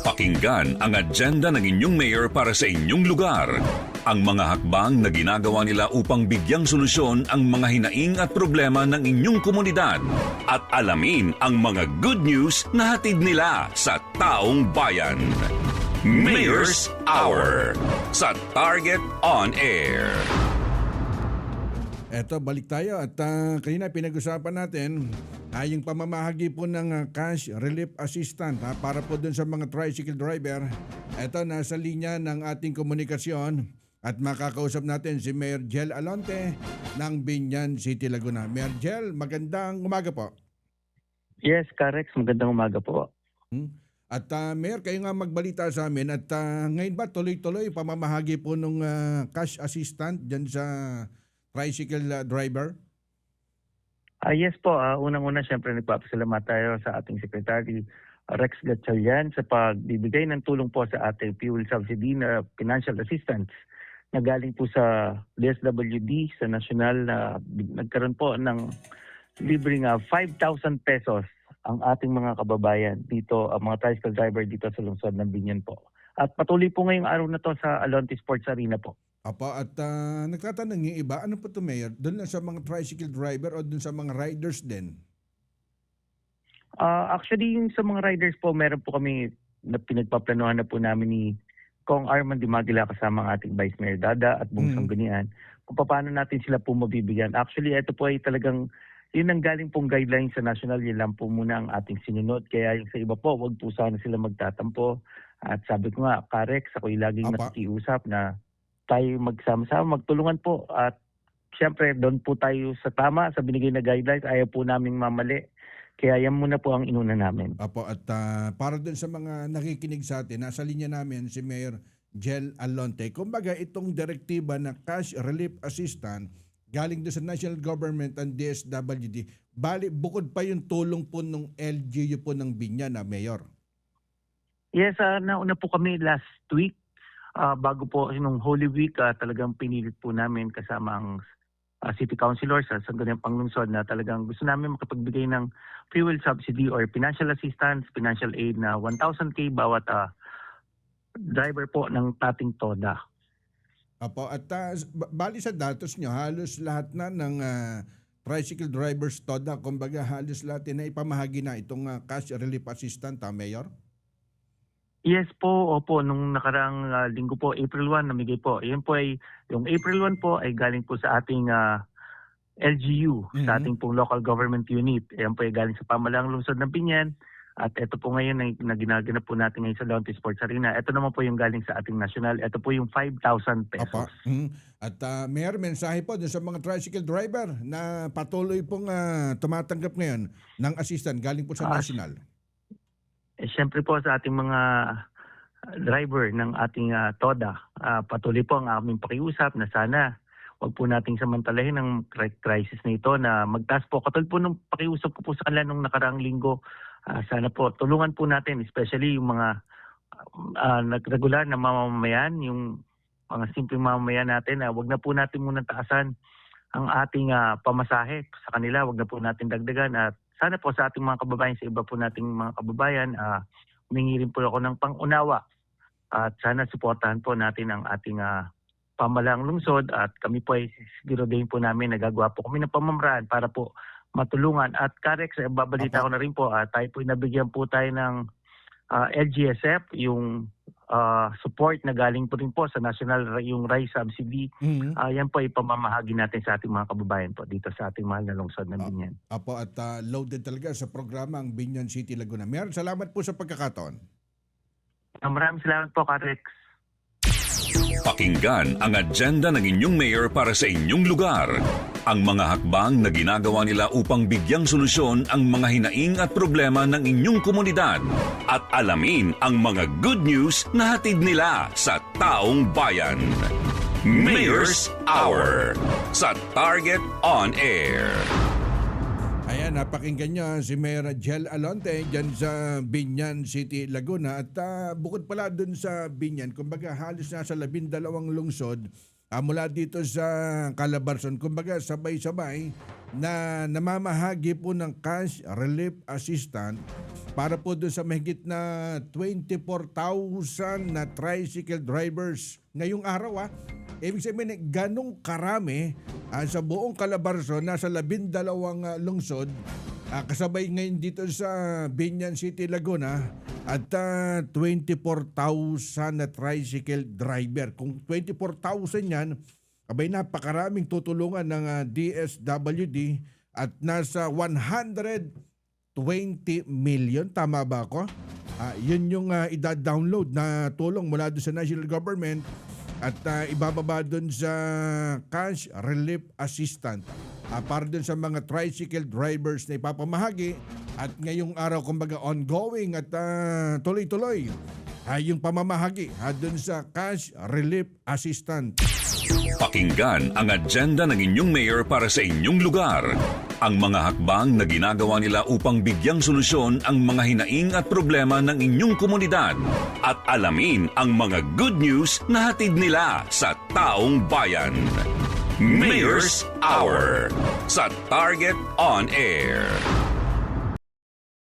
Pakinggan ang agenda ng inyong mayor para sa inyong lugar. Ang mga hakbang na ginagawa nila upang bigyang solusyon ang mga hinaing at problema ng inyong komunidad. At alamin ang mga good news na hatid nila sa taong bayan. Mayor's Hour sa Target On Air. Eto, balik tayo at kanina pinag-usapan natin yung pamamahagi po ng cash relief assistant para po dun sa mga tricycle driver. Eto, nasa linya ng ating komunikasyon at makakausap natin si Mayor Jel Alonte ng Biñan City, Laguna. Mayor Jel, magandang umaga po. Yes, correct. Magandang umaga po. At Mayor, kayo nga magbalita sa amin at ngayon ba tuloy-tuloy pamamahagi po ng cash assistant dyan sa tricycle driver? Yes po, unang-una siyempre nagpapasalamat tayo sa ating Secretary Rex Gatchalian sa pagbibigay ng tulong po sa ating fuel subsidy na financial assistance na galing po sa DSWD sa national na nagkaroon po ng libreng 5,000 pesos ang ating mga kababayan dito, mga tricycle driver dito sa lungsod ng Biñan po. At patuloy po ngayong araw na to sa Alonte Sports Arena po. Apo, at nagtatanong yung iba, ano po ito, Mayor? Doon lang sa mga tricycle driver o doon sa mga riders din? Actually, yung sa mga riders po, meron po kami na pinagpaplanuhan na po namin ni Kong Armand Dimagila kasama ang ating Vice Mayor Dada at Bong Sanggunian kung paano natin sila po mabibigyan. Actually, ito po ay talagang yun ang galing pong guidelines sa national, yun lang po muna ang ating sinunod. Kaya yung sa iba po, wag po sana sila magtatampo. At sabi ko nga, Karex, ako'y laging nakikiusap na tayo magsama-sama, magtulungan po. At siyempre, doon po tayo sa tama, sa binigay na guidelines, ayaw po naming mamali. Kaya yan muna po ang inuna namin. Apo, at para doon sa mga nakikinig sa atin, nasa linya namin si Mayor Jel Alonte. Kumbaga, itong direktiba na cash relief assistant galing doon sa national government and DSWD, bukod pa yung tulong po ng LGU po ng Biñan na Mayor. Yes, nauna po kami last week. Bago po nung Holy Week, talagang pinilit po namin kasama ang City Councilors sa Sangguniang Panglungsod na talagang gusto namin makapagbigay ng fuel subsidy or financial assistance, financial aid na 1,000 bawat driver po ng ating TODA. Apo, at bali sa datos nyo, halos lahat na ng tricycle drivers TODA, kumbaga halos lahat na ipamahagi na itong cash relief assistant, Mayor? Yes po, opo. Nung nakarang linggo po, April 1, namigay po. Yan po ay, yung April 1 po ay galing po sa ating LGU, sa ating pong local government unit. Yan po ay galing sa pamalaang lungsod ng Biñan. At ito po ngayon ay ginaganap po natin ngayon sa Alonte Sports Arena. Ito naman po yung galing sa ating national. Ito po yung 5,000 pesos. Apa. At Mayor, mensahe po dun sa mga tricycle driver na patuloy pong tumatanggap ngayon ng assistant galing po sa national. Siyempre po sa ating mga driver ng ating TODA, patuloy po ang aming pakiusap na sana wag po nating samantalahin ang crisis na ito na magtaas po. Katulad po nung pakiusap ko po sa kanila nung nakaraang linggo, sana po tulungan po natin, especially yung mga nagregular na mamamayan, yung mga simpleng mamamayan natin, wag na po natin muna taasan ang ating pamasahe sa kanila, wag na po natin dagdagan. At sana po sa ating mga kababayan, sa iba po nating mga kababayan, humingi rin po ako ng pangunawa. At sana suportahan po natin ang ating pamalaang lungsod at kami po ay siguro din po namin nagagawa po kami ng pamamaraan para po matulungan. At Karex, babalita ko na rin po, tayo po nabigyan po tayo ng LGSF, yung support na galing po rin po sa national, yung rice subsidy. Yan po ay pamamahagi natin sa ating mga kababayan po dito sa ating mahal na lungsod ng Biñan. Apo, at loaded talaga sa programa ang Biñan City, Laguna. Mayor, salamat po sa pagkakataon. Maraming salamat po, Karex. Pakinggan ang agenda ng inyong mayor para sa inyong lugar. Ang mga hakbang na ginagawa nila upang bigyang solusyon ang mga hinaing at problema ng inyong komunidad. At alamin ang mga good news na hatid nila sa taong bayan. Mayor's Hour sa Target On Air. Ayan, napakinggan nyo si Mayor Jel Alonte dyan sa Biñan City, Laguna. At bukod pala dun sa Biñan, kumbaga halos nasa 12 lungsod mula dito sa Calabarzon. Kumbaga sabay-sabay na namamahagi po ng cash relief assistance para po doon sa mahigit na 24,000 na tricycle drivers ngayong araw. Ibig sabihin, ganong karami sa buong Calabarzon, nasa 12 lungsod, kasabay ngayon dito sa Binyan City, Laguna, at 24,000 na tricycle driver. Kung 24,000 yan, abay napakaraming tutulungan ng DSWD at nasa 120 million. Tama ba ako? Yun yung ida-download na tulong mula doon sa national government at ibababa doon sa cash relief assistance para doon sa mga tricycle drivers na ipapamahagi. At ngayong araw, kumbaga ongoing at tuloy-tuloy yung pamamahagi doon sa cash relief assistance. Pakinggan ang agenda ng inyong mayor para sa inyong lugar. Ang mga hakbang na ginagawa nila upang bigyang solusyon ang mga hinaing at problema ng inyong komunidad. At alamin ang mga good news na hatid nila sa taong bayan. Mayor's Hour sa Target On Air.